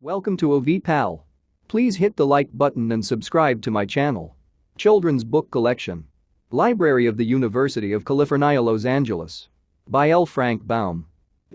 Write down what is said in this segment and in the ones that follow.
Welcome to OVEE PAL. Please hit the like button and subscribe to my channel. Children's Book Collection. Library of the University of California, Los Angeles. By L. Frank Baum.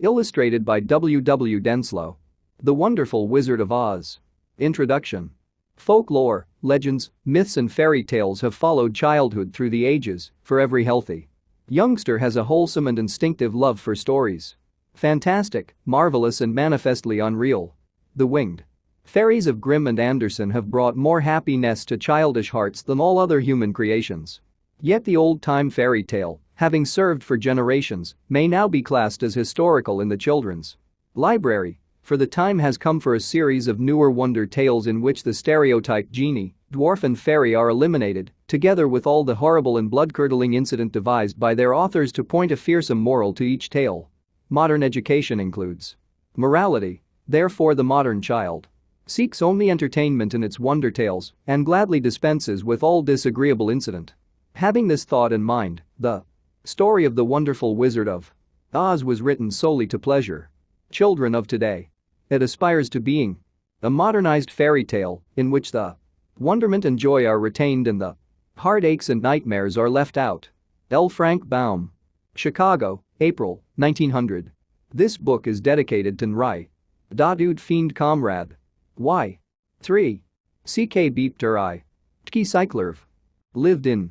Illustrated by W. DeNSLOW. The Wonderful Wizard of Oz. Introduction. Folklore, legends, myths and fairy tales have followed childhood through the ages. For every healthy youngster has a wholesome and instinctive love for stories. Fantastic, marvelous and manifestly unreal. The winged fairies of Grimm and Andersen have brought more happiness to childish hearts than all other human creations. Yet the old-time fairy tale, having served for generations, may now be classed as historical in the children's library, for the time has come for a series of newer wonder tales in which the stereotyped genie, dwarf and fairy are eliminated, together with all the horrible and blood-curdling incident devised by their authors to point a fearsome moral to each tale. Modern education includes morality. Therefore the modern child seeks only entertainment in its wonder tales and gladly dispenses with all disagreeable incident. Having this thought in mind, the story of the Wonderful Wizard of Oz was written solely to pleasure children of today. It aspires to being a modernized fairy tale in which the wonderment and joy are retained and the heartaches and nightmares are left out. L. Frank Baum. Chicago, April, 1900. This book is dedicated to Nrai. Dude fiend comrade. Y. 3. C.K. Beepter I. Tki Cyclerv. Lived in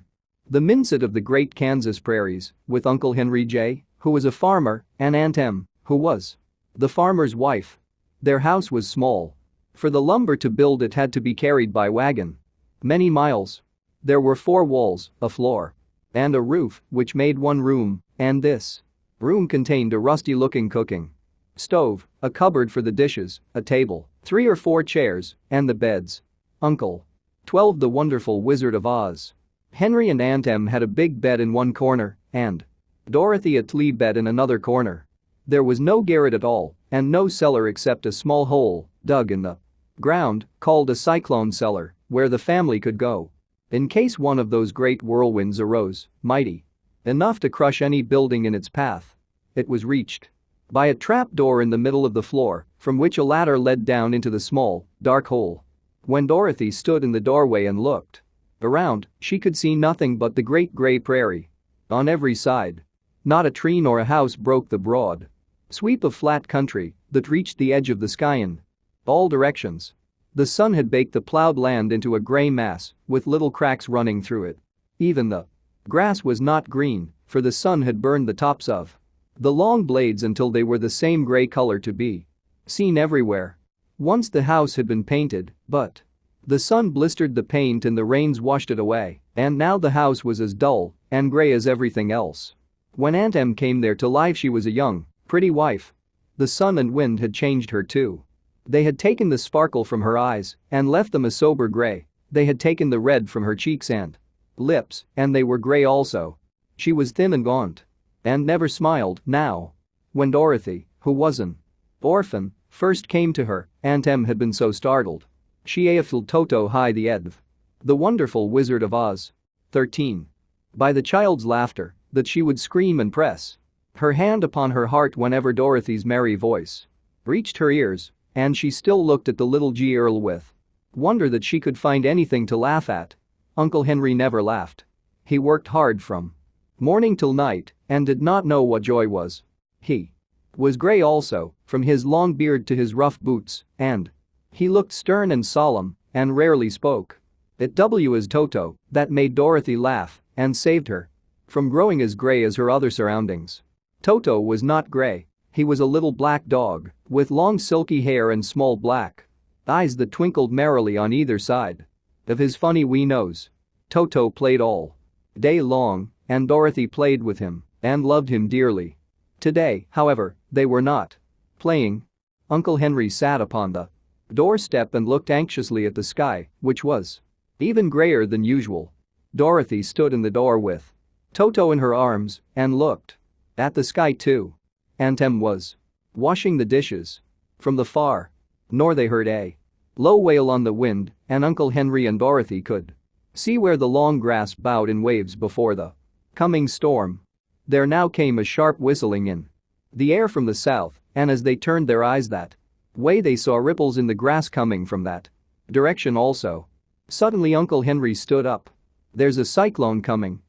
the Minset of the Great Kansas Prairies with Uncle Henry J., who was a farmer, and Aunt M., who was the farmer's wife. Their house was small. For the lumber to build it had to be carried by wagon. Many miles. There were 4 walls, a floor, and a roof, which made one room, and this room contained a rusty-looking cooking stove, a cupboard for the dishes, a table, 3 or 4 chairs, and the beds. Uncle 12 The Wonderful Wizard of Oz. Henry and Aunt M had a big bed in one corner, and Dorothy a tlea bed in another corner. There was no garret at all, and no cellar except a small hole, dug in the ground, called a cyclone cellar, where the family could go in case one of those great whirlwinds arose, mighty enough to crush any building in its path. It was reached by a trap door in the middle of the floor, from which a ladder led down into the small, dark hole. When Dorothy stood in the doorway and looked around, she could see nothing but the great gray prairie. On every side. Not a tree nor a house broke the broad sweep of flat country that reached the edge of the sky in all directions. The sun had baked the plowed land into a gray mass, with little cracks running through it. Even the grass was not green, for the sun had burned the tops of the long blades until they were the same gray color to be seen everywhere. Once the house had been painted, but the sun blistered the paint and the rains washed it away, and now the house was as dull and gray as everything else. When Aunt M came there to life she was a young, pretty wife. The sun and wind had changed her too. They had taken the sparkle from her eyes and left them a sober gray. They had taken the red from her cheeks and lips, and they were gray also. She was thin and gaunt and never smiled now. When Dorothy, who was an orphan, first came to her, Aunt M had been so startled. She aifled Toto high the edv. The Wonderful Wizard of Oz. 13. By the child's laughter, that she would scream and press her hand upon her heart whenever Dorothy's merry voice reached her ears, and she still looked at the little G. Earl with wonder that she could find anything to laugh at. Uncle Henry never laughed. He worked hard from morning till night and did not know what joy was. He was gray also, from his long beard to his rough boots, and he looked stern and solemn and rarely spoke. It was Toto that made Dorothy laugh and saved her from growing as gray as her other surroundings. Toto was not gray. He was a little black dog with long silky hair and small black eyes that twinkled merrily on either side of his funny wee nose. Toto played all day long, and Dorothy played with him and loved him dearly. Today, however, they were not playing. Uncle Henry sat upon the doorstep and looked anxiously at the sky, which was even grayer than usual. Dorothy stood in the door with Toto in her arms and looked at the sky too. Aunt M was washing the dishes. From the far north they heard a low wail on the wind, and Uncle Henry and Dorothy could see where the long grass bowed in waves before the coming storm. There now came a sharp whistling in the air from the south, and as they turned their eyes that Way they saw ripples in the grass coming from that direction also. Suddenly Uncle Henry stood up. "There's a cyclone coming,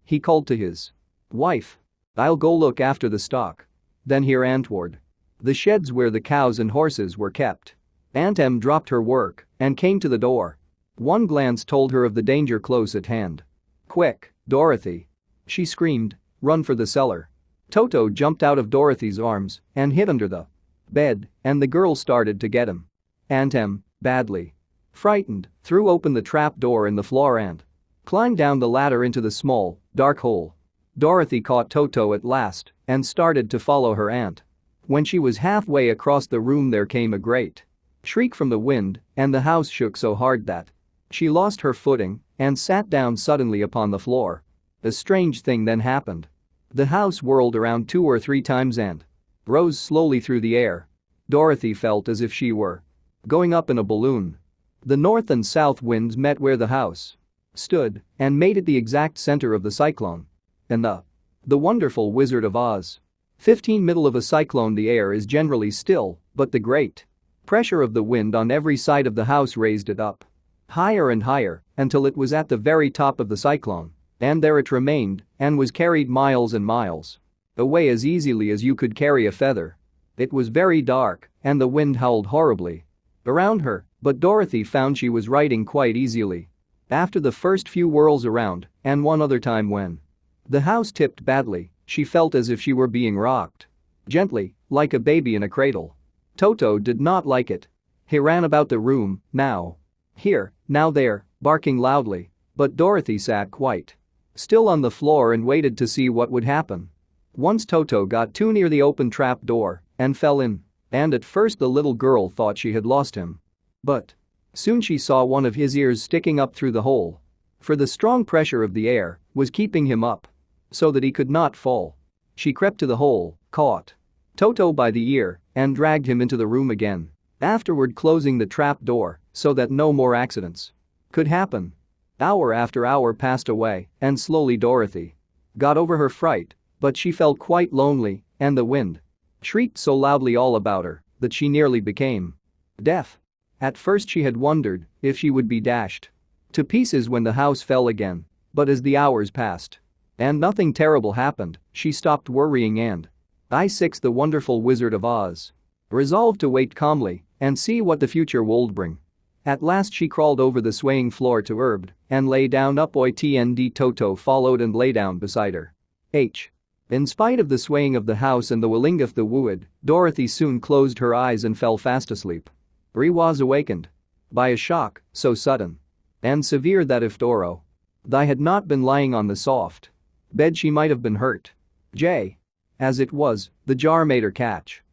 he called to his wife. "I'll go look after the stock." Then hear toward the sheds where the cows and horses were kept. Aunt Em dropped her work and came to the door. One glance told her of the danger close at hand. "Quick, Dorothy!" she screamed, "run for the cellar." Toto jumped out of Dorothy's arms and hid under the bed, and the girl started to get him. Aunt Em, badly frightened, threw open the trap door in the floor and climbed down the ladder into the small, dark hole. Dorothy caught Toto at last and started to follow her aunt. When she was halfway across the room there came a great shriek from the wind, and the house shook so hard that she lost her footing and sat down suddenly upon the floor. A strange thing then happened. The house whirled around 2 or 3 times and rose slowly through the air. Dorothy felt as if she were going up in a balloon. The north and south winds met where the house stood and made it the exact center of the cyclone. And the wonderful Wizard of Oz. 15 Middle of a cyclone, the air is generally still, but the great pressure of the wind on every side of the house raised it up higher and higher until it was at the very top of the cyclone, and there it remained and was carried miles and miles away as easily as you could carry a feather. It was very dark and the wind howled horribly around her, but Dorothy found she was riding quite easily. After the first few whirls around and one other time when the house tipped badly, she felt as if she were being rocked gently, like a baby in a cradle. Toto did not like it. He ran about the room, now here, now there, barking loudly, but Dorothy sat quite still on the floor and waited to see what would happen. Once Toto got too near the open trap door and fell in, and at first the little girl thought she had lost him. But soon she saw one of his ears sticking up through the hole. For the strong pressure of the air was keeping him up so that he could not fall. She crept to the hole, caught Toto by the ear, and dragged him into the room again, afterward closing the trap door so that no more accidents could happen. Hour after hour passed away, and slowly Dorothy got over her fright, but she felt quite lonely, and the wind shrieked so loudly all about her that she nearly became deaf. At first she had wondered if she would be dashed to pieces when the house fell again, but as the hours passed and nothing terrible happened, she stopped worrying and I6 the wonderful Wizard of Oz resolved to wait calmly and see what the future would bring. At last she crawled over the swaying floor to Herb and lay down upitnd. Toto followed and lay down beside her. In spite of the swaying of the house and the willing of the wood, Dorothy soon closed her eyes and fell fast asleep. She was awakened by a shock so sudden and severe that if Dorothy had not been lying on the soft bed she might have been hurt. As it was, the jar made her catch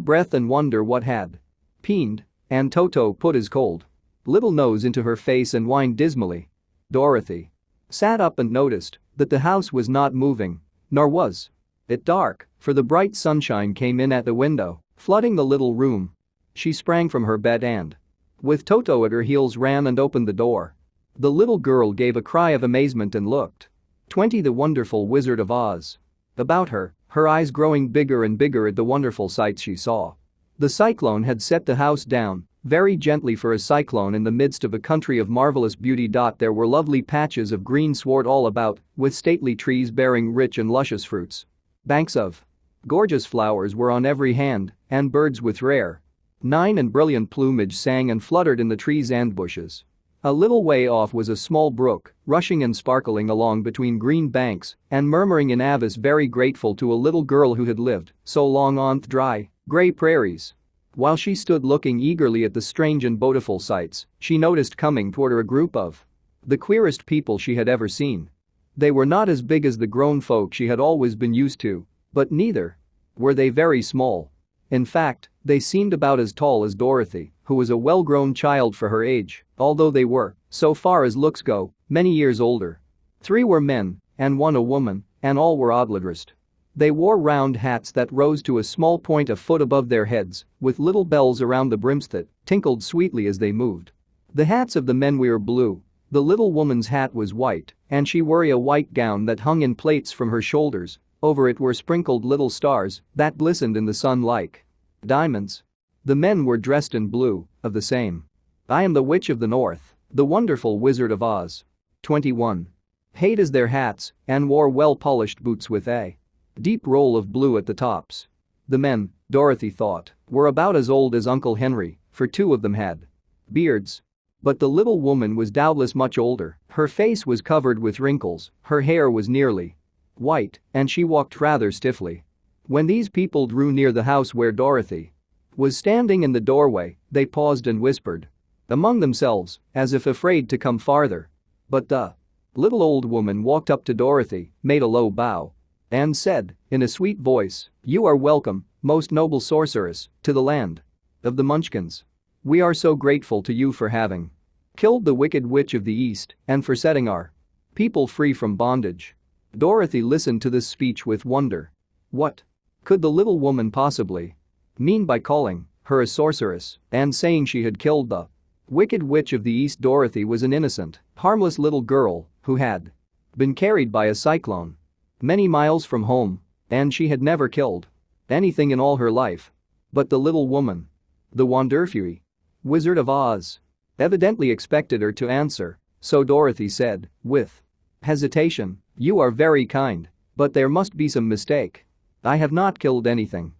breath and wonder what had peened, and Toto put his cold little nose into her face and whined dismally. Dorothy sat up and noticed that the house was not moving, nor was it dark, for the bright sunshine came in at the window, flooding the little room. She sprang from her bed and, with Toto at her heels, ran and opened the door. The little girl gave a cry of amazement and looked 20 the wonderful Wizard of Oz about her, her eyes growing bigger and bigger at the wonderful sights she saw. The cyclone had set the house down very gently for a cyclone in the midst of a country of marvelous beauty. There were lovely patches of green sward all about, with stately trees bearing rich and luscious fruits. Banks of gorgeous flowers were on every hand, and birds with rare, nine and brilliant plumage sang and fluttered in the trees and bushes. A little way off was a small brook, rushing and sparkling along between green banks and murmuring in Avis, very grateful to a little girl who had lived so long on dry, gray prairies. While she stood looking eagerly at the strange and beautiful sights, she noticed coming toward her a group of the queerest people she had ever seen. They were not as big as the grown folk she had always been used to, but neither were they very small. In fact, they seemed about as tall as Dorothy, who was a well-grown child for her age, although they were, so far as looks go, many years older. 3 were men and 1 a woman, and all were oddly dressed. They wore round hats that rose to a small point a foot above their heads, with little bells around the brims that tinkled sweetly as they moved. The hats of the men were blue. The little woman's hat was white, and she wore a white gown that hung in plaits from her shoulders. Over it were sprinkled little stars that glistened in the sun like diamonds. The men were dressed in blue, of the same. I am the Witch of the North, the wonderful Wizard of Oz. 21. Hate as their hats and wore well-polished boots with a deep roll of blue at the tops. The men, Dorothy thought, were about as old as Uncle Henry, for two of them had beards. But the little woman was doubtless much older, her face was covered with wrinkles, her hair was nearly white, and she walked rather stiffly. When these people drew near the house where Dorothy was standing in the doorway, they paused and whispered among themselves, as if afraid to come farther. But the little old woman walked up to Dorothy, made a low bow, and said, in a sweet voice, "You are welcome, most noble sorceress, to the land of the Munchkins. We are so grateful to you for having killed the Wicked Witch of the East and for setting our people free from bondage." Dorothy listened to this speech with wonder. What could the little woman possibly mean by calling her a sorceress and saying she had killed the Wicked Witch of the East? Dorothy was an innocent, harmless little girl who had been carried by a cyclone many miles from home, and she had never killed anything in all her life. But the little woman, the wonderful Wizard of Oz, evidently expected her to answer, so Dorothy said, with hesitation, "You are very kind, but there must be some mistake. I have not killed anything."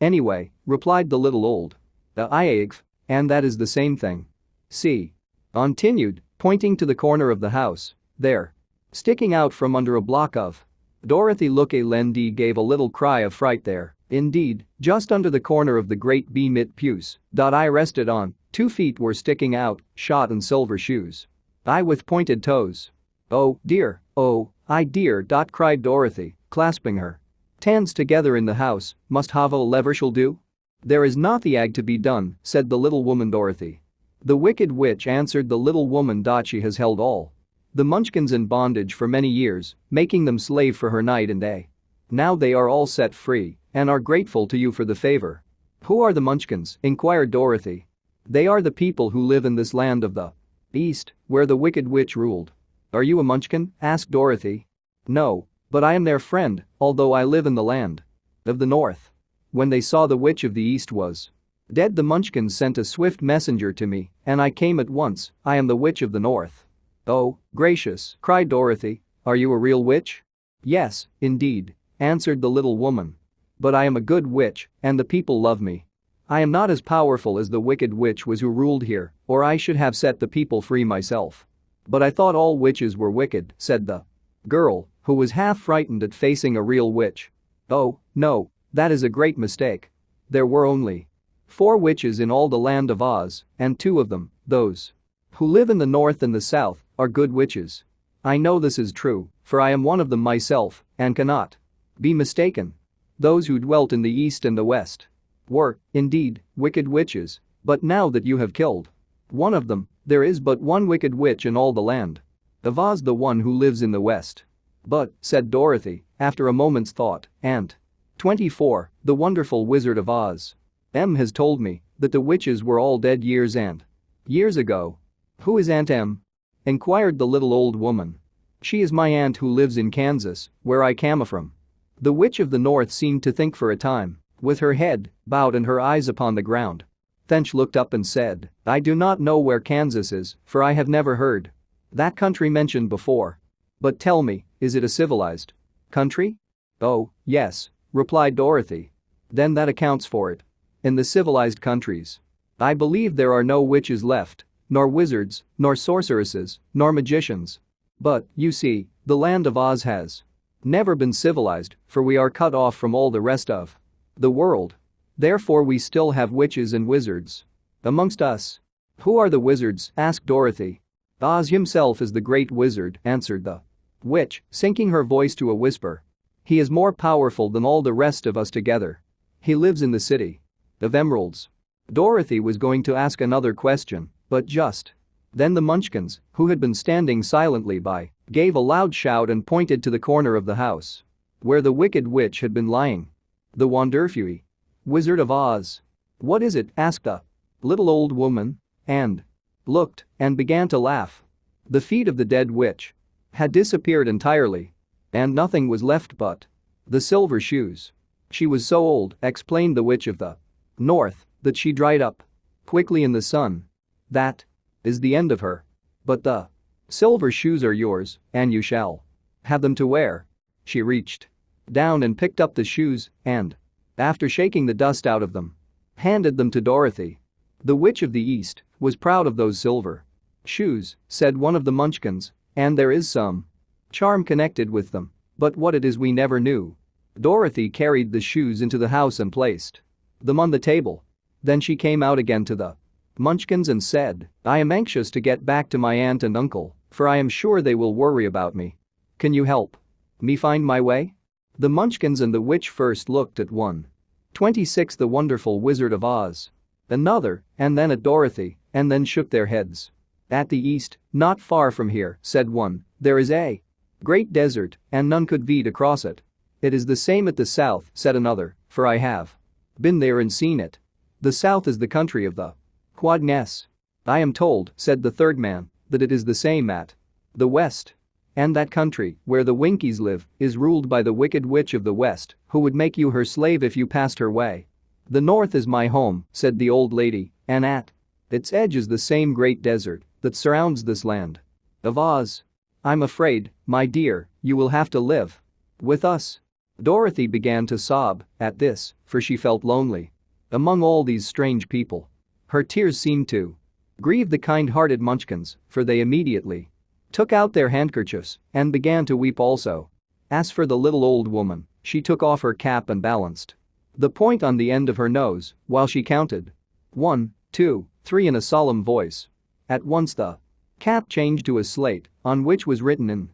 Anyway," replied the little old Iagf, "and that is the same thing. See," continued, pointing to the corner of the house, "there, sticking out from under a block of." Dorothy Look-a-Lendi gave a little cry of fright. There, indeed, just under the corner of the great beam puce. I rested on, 2 feet were sticking out, shot in silver shoes. I with pointed toes. "Oh, dear, oh, I dear," cried Dorothy, clasping her hands together in the house. "Must have a lever shall do?" "There is not the ag to be done," said the little woman. Dorothy. "The Wicked Witch," answered the little woman. "She has held all the Munchkins in bondage for many years, making them slave for her night and day. Now they are all set free and are grateful to you for the favor." "Who are the Munchkins?" inquired Dorothy. "They are the people who live in this land of the East, where the Wicked Witch ruled." "Are you a Munchkin?" asked Dorothy. "No, but I am their friend, although I live in the land of the North. When they saw the Witch of the East was dead, the Munchkins sent a swift messenger to me, and I came at once. I am the Witch of the North." "Oh, gracious," cried Dorothy. "Are you a real witch?" "Yes, indeed," answered the little woman. "But I am a good witch, and the people love me. I am not as powerful as the Wicked Witch was who ruled here, or I should have set the people free myself." "But I thought all witches were wicked," said the girl, who was half frightened at facing a real witch. "Oh, no, that is a great mistake. There were only 4 witches in all the land of Oz, and 2 of them, those who live in the north and the south, are good witches. I know this is true, for I am one of them myself and cannot be mistaken. Those who dwelt in the east and the west were, indeed, wicked witches, but now that you have killed one of them, there is but one wicked witch in all the land of Oz, the one who lives in the west." "But," said Dorothy, after a moment's thought, "Aunt 24, the wonderful Wizard of Oz, has told me that the witches were all dead years and years ago." "Who is Aunt M?" inquired the little old woman. "She is my aunt who lives in Kansas, where I came from." The Witch of the North seemed to think for a time, with her head bowed and her eyes upon the ground. Then she looked up and said, "I do not know where Kansas is, for I have never heard that country mentioned before. But tell me, is it a civilized country?" "Oh, yes," replied Dorothy. "Then that accounts for it. In the civilized countries, I believe there are no witches left, nor wizards, nor sorceresses, nor magicians. But, you see, the land of Oz has never been civilized, for we are cut off from all the rest of the world. Therefore we still have witches and wizards amongst us." "Who are the wizards?" asked Dorothy. "Oz himself is the great wizard," answered the witch, sinking her voice to a whisper. "He is more powerful than all the rest of us together. He lives in the city of emeralds." Dorothy was going to ask another question, but just then the Munchkins, who had been standing silently by, gave a loud shout and pointed to the corner of the house where the Wicked Witch had been lying. "The wonderful Wizard of Oz." "What is it?" asked the little old woman, and looked and began to laugh. The feet of the dead witch had disappeared entirely, and nothing was left but the silver shoes. "She was so old," explained the Witch of the North, that she dried up quickly in the sun. That is the end of her. But the silver shoes are yours, and you shall have them to wear. She reached down and picked up the shoes and, after shaking the dust out of them, handed them to Dorothy. The Witch of the East was proud of those silver shoes, said one of the Munchkins, and there is some charm connected with them, but what it is we never knew. Dorothy carried the shoes into the house and placed them on the table. Then she came out again to the Munchkins and said, I am anxious to get back to my aunt and uncle, for I am sure they will worry about me. Can you help me find my way? The Munchkins and the witch first looked at one. 26 The Wonderful Wizard of Oz. Another, and then at Dorothy, and then shook their heads. At the east, not far from here, said one, there is a great desert, and none could beat across it. It is the same at the south, said another, for I have been there and seen it. The south is the country of the Quadness. I am told, said the third man, that it is the same at the west. And that country, where the Winkies live, is ruled by the wicked witch of the west, who would make you her slave if you passed her way. The north is my home, said the old lady, and at its edge is the same great desert that surrounds this land of Oz. I'm afraid, my dear, you will have to live with us. Dorothy began to sob at this, for she felt lonely among all these strange people. Her tears seemed to grieve the kind-hearted Munchkins, for they immediately took out their handkerchiefs and began to weep also. As for the little old woman, she took off her cap and balanced the point on the end of her nose while she counted 1, 2, 3 in a solemn voice. At once the cap changed to a slate on which was written in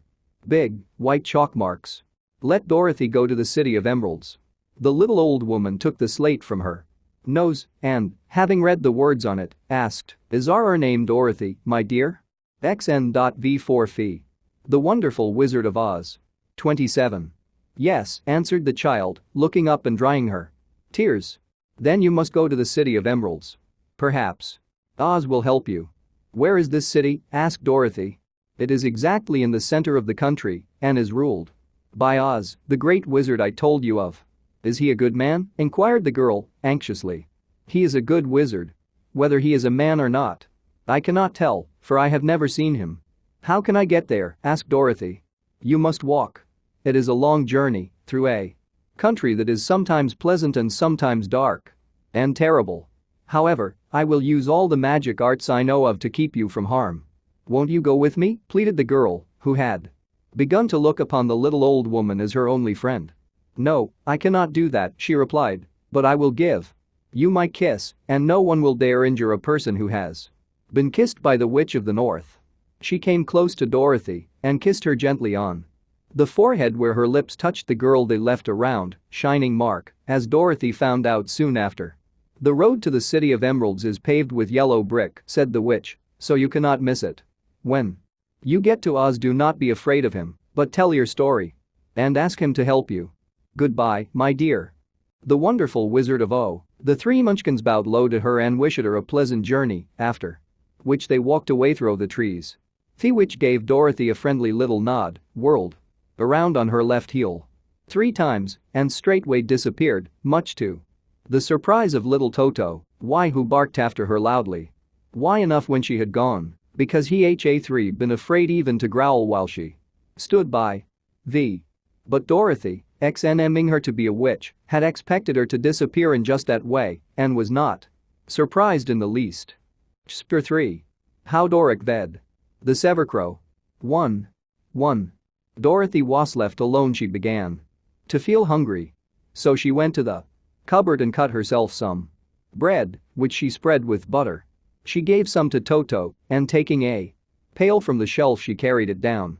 big, white chalk marks, let Dorothy go to the City of Emeralds. The little old woman took the slate from her nose and, having read the words on it, asked, is our name Dorothy, my dear? XN.V4 Fee. The Wonderful Wizard of Oz. 27. Yes, answered the child, looking up and drying her tears. Then you must go to the City of Emeralds. Perhaps Oz will help you. Where is this city? Asked Dorothy. It is exactly in the center of the country and is ruled by Oz, the great wizard I told you of. Is he a good man? Inquired the girl, anxiously. He is a good wizard. Whether he is a man or not, I cannot tell, for I have never seen him. How can I get there? Asked Dorothy. You must walk. It is a long journey, through a country that is sometimes pleasant and sometimes dark and terrible. However, I will use all the magic arts I know of to keep you from harm. Won't you go with me? Pleaded the girl, who had begun to look upon the little old woman as her only friend. No, I cannot do that, she replied, but I will give you my kiss, and no one will dare injure a person who has been kissed by the Witch of the North. She came close to Dorothy and kissed her gently on the forehead where her lips touched the girl. They left a round, shining mark, as Dorothy found out soon after. The road to the City of Emeralds is paved with yellow brick, said the witch, so you cannot miss it. When you get to Oz, do not be afraid of him, but tell your story and ask him to help you. Goodbye, my dear. The Wonderful Wizard of Oz. The three Munchkins bowed low to her and wished her a pleasant journey, after which they walked away through the trees. The witch gave Dorothy a friendly little nod, whirled around on her left heel 3 times, and straightway disappeared, much to the surprise of little Toto, who barked after her loudly. Why enough when she had gone, because he had been afraid even to growl while she stood by. But Dorothy, XNMing her to be a witch, had expected her to disappear in just that way, and was not surprised in the least. Chapter 3. How Doric Ved. The Severcrow. 1. Dorothy was left alone. She began to feel hungry. So she went to the cupboard and cut herself some bread, which she spread with butter. She gave some to Toto, and taking a pail from the shelf she carried it down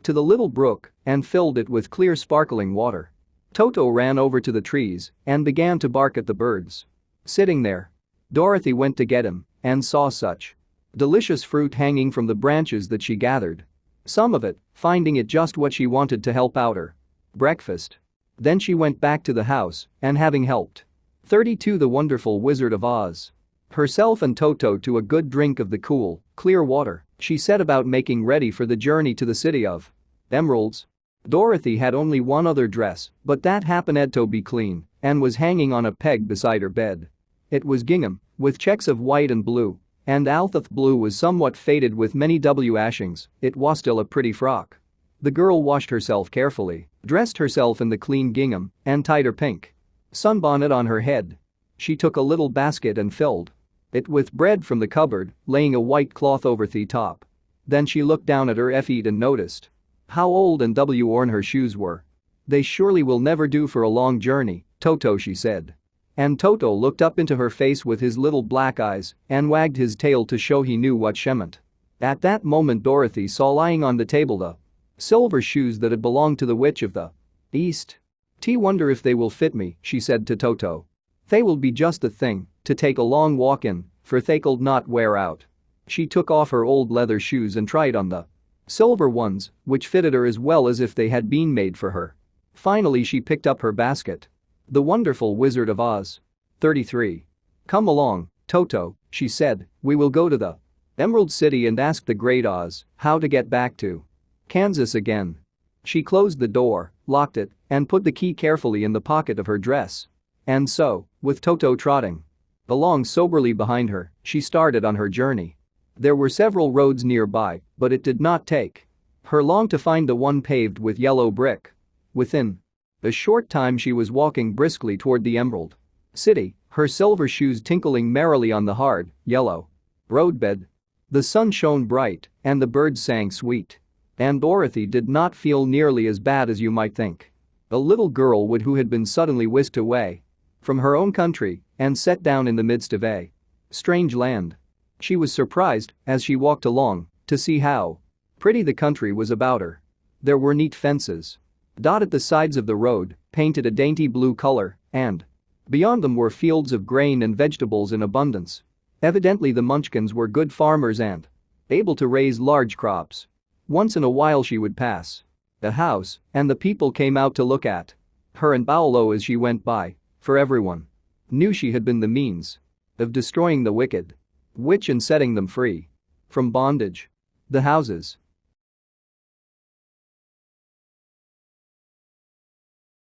to the little brook and filled it with clear sparkling water. Toto ran over to the trees and began to bark at the birds sitting there. Dorothy went to get him and saw such delicious fruit hanging from the branches that she gathered some of it, finding it just what she wanted to help out her breakfast. Then she went back to the house and, having helped 32 the Wonderful Wizard of Oz herself and Toto to a good drink of the cool, clear water, she set about making ready for the journey to the City of Emeralds. Dorothy had only one other dress, but that happened to be clean and was hanging on a peg beside her bed. It was gingham, with checks of white and blue, and although blue was somewhat faded with many ashings, it was still a pretty frock. The girl washed herself carefully, dressed herself in the clean gingham, and tied her pink sunbonnet on her head. She took a little basket and filled it with bread from the cupboard, laying a white cloth over the top. Then she looked down at her feet and noticed how old and worn her shoes were. "They surely will never do for a long journey, Toto," she said. And Toto looked up into her face with his little black eyes and wagged his tail to show he knew what she meant. At that moment Dorothy saw lying on the table the silver shoes that had belonged to the Witch of the East. "Wonder if they will fit me," she said to Toto. "They will be just the thing to take a long walk in, for they'll not wear out." She took off her old leather shoes and tried on the silver ones, which fitted her as well as if they had been made for her. Finally she picked up her basket. The Wonderful Wizard of Oz. 33. "Come along, Toto," she said, "we will go to the Emerald City and ask the Great Oz how to get back to Kansas again." She closed the door, locked it, and put the key carefully in the pocket of her dress. And so, with Toto trotting along soberly behind her, she started on her journey. There were several roads nearby, but it did not take her long to find the one paved with yellow brick. Within a short time she was walking briskly toward the Emerald City, her silver shoes tinkling merrily on the hard, yellow roadbed. The sun shone bright, and the birds sang sweet. And Dorothy did not feel nearly as bad as you might think. A little girl who had been suddenly whisked away from her own country and set down in the midst of a strange land. She was surprised, as she walked along, to see how pretty the country was about her. There were neat fences dotted the sides of the road, painted a dainty blue color, and beyond them were fields of grain and vegetables in abundance. Evidently the Munchkins were good farmers and able to raise large crops. Once in a while she would pass a house, and the people came out to look at her and bow low as she went by, for everyone knew she had been the means of destroying the wicked witch and setting them free from bondage. The houses